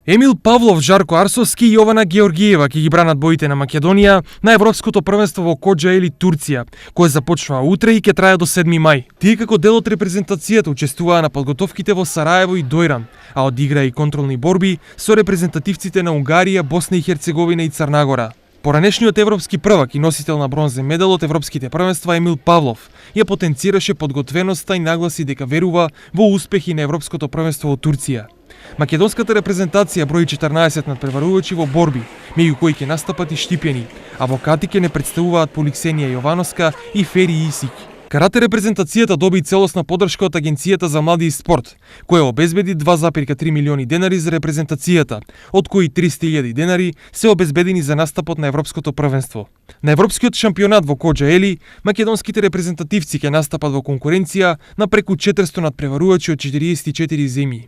Емил Павлов, Жарко Арсовски и Јована Георгиева ќе ги бранат боите на Македонија на Европското првенство во Коџаели, Турција, кое започнува утре и ќе трае до 7 мај. Тие како дел од репрезентацијата учествуваа на подготовките во Сараево и Дојран, а одиграа и контролни борби со репрезентативците на Унгарија, Босна и Херцеговина и Црнагора. Поранешниот европски првак и носител на бронзен медал од европските првенства Емил Павлов ја потенцираше подготвеноста и нагласи дека верува во успехи на европското првенство во Турција. Македонската репрезентација брои 14 надпреварувачи во борби, меѓу кои ќе настапат и Штипјани, а во катике не представуваат Поликсенија Јовановска и Фери Исик. Карате репрезентацијата доби целосна поддршка од Агенцијата за млади и спорт, која обезбеди 2,3 милиони денари за репрезентацијата, од кои 300.000 денари се обезбедени за настапот на Европското првенство. На Европскиот шампионат во Коџаели, македонските репрезентативци ќе настапат во конкуренција на преку 400 надпреварувачи од 44 земји.